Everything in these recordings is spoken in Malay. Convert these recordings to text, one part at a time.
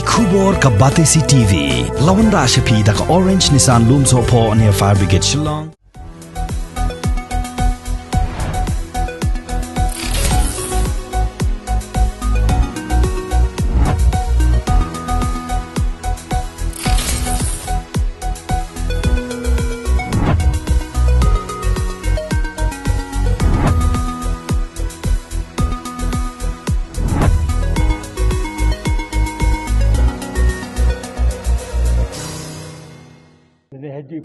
Kubor ka Batesi TV lawan ra shapi da ka Orange Nissan Loom so po near Fire Brigade Shillong.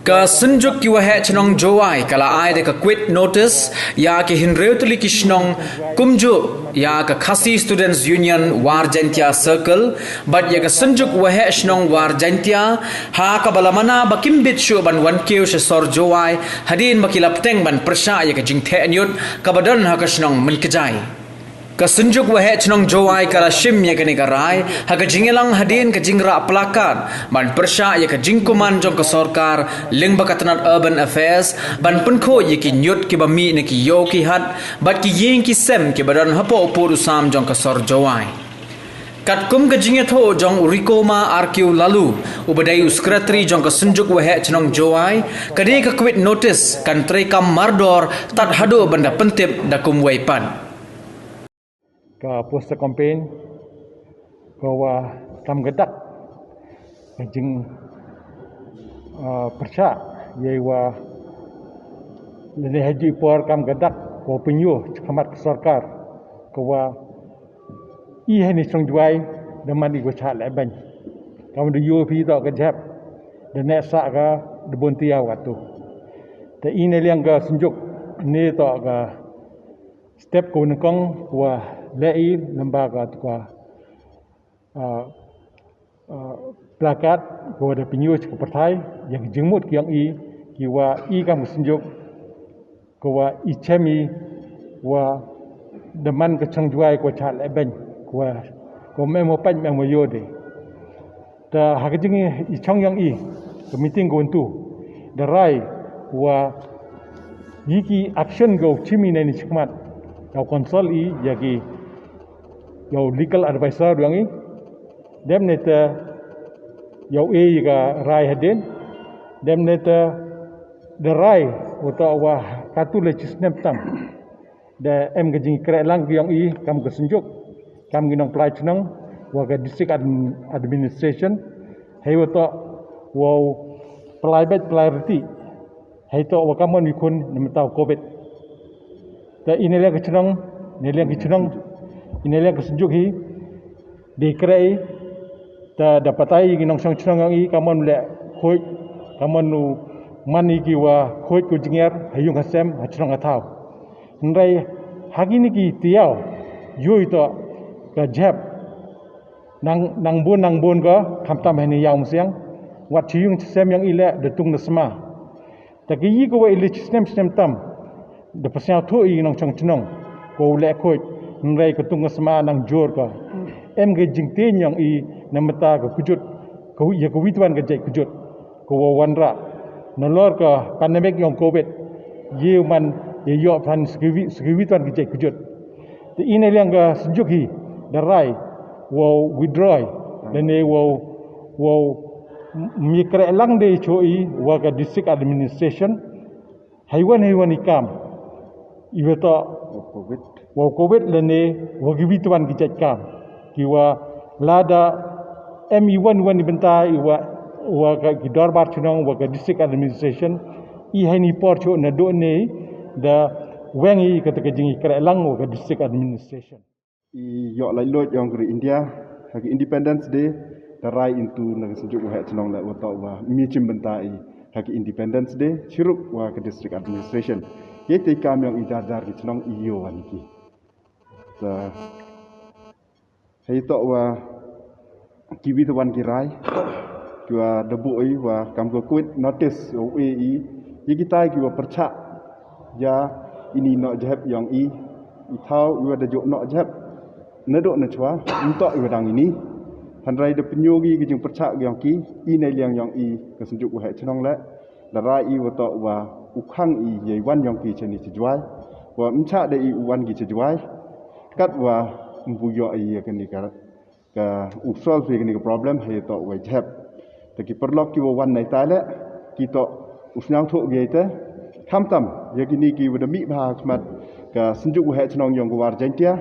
Ka senjuk ki wahe chnong jowai kala ai de ka quit notice ya ki hinreutli ki chnong kumju ya ka khasi students union warjantia circle but ya ka senjuk wahe chnong warjantia ha ka balamana bakim bit shu ban wan kiu she sor jowai hadin makilap teng ban prasha ya ka jingthe anyut ka badan ha ka chnong milkjai ka senjuk wahe chnong jowai kala shim ya kani karai ha ka jingelang hadin ka jingra plakat ban persha ya ka jingkuman jong ka sarkar lingba katnat urban affairs ban punko ya ki nyut ki bami ne ki yo ki hat bat ki yeng ki sem ki badan hapo poru sam jong ka sor jowai kat kum ka jinge tho jong rikoma arkiu lalu ubadai secretary jong ka senjuk wahe chnong jowai kadi ka quit notice kan trekam mardor tat hado banda pentip da kum waipan ka poster campaign bahwa tam gedak jing persya yewa lene haji por kam gedak ko penyu khamat sarkar kawa I hani strong juai daman I go chat le ban kam de UP to ka jap de ne sa ka de bontia watu te ine liang ga sunjuk ne to ga step ko nkong wa lei lembaga tukwa plakat ko ada penyuh ke partai yang jengmut yang kiwa kam senjuk ko wa chemi wa deman ke changjuai ko chat eben ko memo pan memo yode ta hakjing chang yang ke meeting go tu darai wa yiki action go chimi nani chikmat kau konsol yagi yau legal advisor duangi dem neta yau ga rai hadin dem neta the rai uta wa katu legisnem tam da em gajing kre lang yang kam ke senjuk kam ginong plai chnang wa ga district administration hay uta wa private priority hay to wa kamon ikun nemetau covid ta inilah kecunang inilah kesenjuk hi dikrai ta dapatai ginong sang cunang ngi kamon le khoi kamon nu mani ki wa khoi ku jingyer hayung hasem hacunang athau nrai hagini ki tiao yoi to ka jap nang bon ko khamtam hani yaum siang wat chiyung sem yang ile de tung nasma ta ki yi ko wa ile system tam de pasal tu nong chang chnong ko le khoi nrai ko tung asma nang jor ko em ge jingte nyang namata ko kujut ko ya ko witwan ge jai kujut ko wanra nolor ko pandemic yang covid ye man ye yo fan skriwitwan ge jai kujut te ine liang ga senjuk hi darai wo withdraw dene wo mikre lang de choi wa ga district administration haiwan ikam iwata covid lene wagibituan gijatkan kiwa lada ME11 ibenta wa ga gidor bar chunong wa ga district administration hani porcho na do ne da wengi kata jingi kra lang wa ga district administration yo lai lot yang gri India hagi Independence Day the right into na sejuk wa chunong la wa wa mi chimbenta hagi Independence Day chiruk wa ga district administration yete kam yang ijajar di chnong iyo waniki ta hei to wa kiwi to wan kirai kiwa debu wa kam ko quit notice o kita kiwa percha ya ini no jab yang thau wa da jo no jab nedok na chwa untuk wedang ini handrai de penyogi ki jing percha yang ki nai liang yang ka senjuk wa chnong la darai wa to wa ukhang ye wan yang ki cheni chjuai wa mcha de wan ki chjuai kat wa mbuyo kan ni ka ka usol fi ni problem hai to wai jap taki perlok ki wan nai ta le ki to usnyang tho ge te kham tam ye kini ki wada mi bha khmat ka sinjuk wa chnong yong war jantia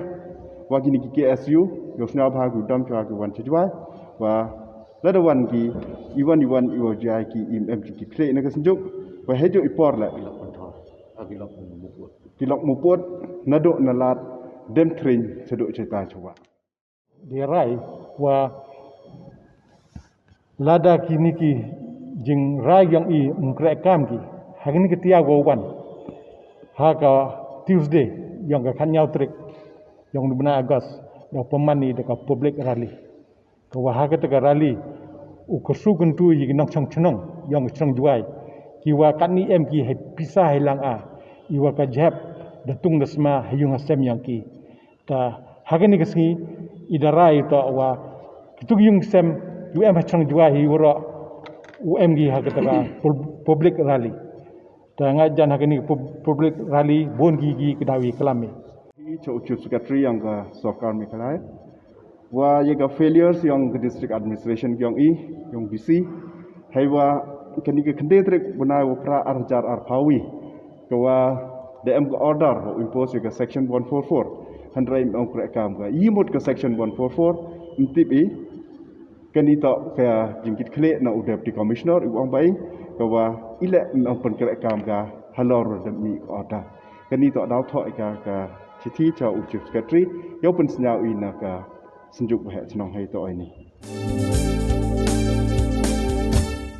wa kini ki KSU yo snaw bha ku dam chwa ku wan chwa wa la da wan ki iwan iwo jai ki im ki kre na ka sinjuk wa hejo ipor la ki lok mu pot na do na lat dem train sedo cerita coba dia rai wa lada kini ki jing rai yang i mkre kam ki hagini ki tia go wan ha ka Tuesday yang ka kan nyau trik yang 12 Agos da pemani da ka public rally ka wa ha ka ta rally u ko su kun tu yi nok chang chnong yang chang juai ki wa kan ni em ki he pisah hilang a i wa ka jap da tung da sma hayung asem yang ki ta hagani kasni idarai to wa kituk yung sem UM hachang jua hi woro UM gi hakata public rally ta ngajan hagani public rally bon gi kedawi kelami i cho chief secretary yang ka sokar mi khalai wa ye ka failures yang ke district administration yang i yang BC hai wa kani ke khende trek bana wa pra arjar ar phawi ko wa DM order impose ke section 144 handrai ong kam ka yimut ke section 144 mtip i kani to ka jingkit khle na u deputy commissioner u ong bai ka wa ile ong pen kam ka halor demi order kani to daw tho ka chithi cha u chief secretary yo pen snya u na ka sinjuk ba chnong hai to ai ni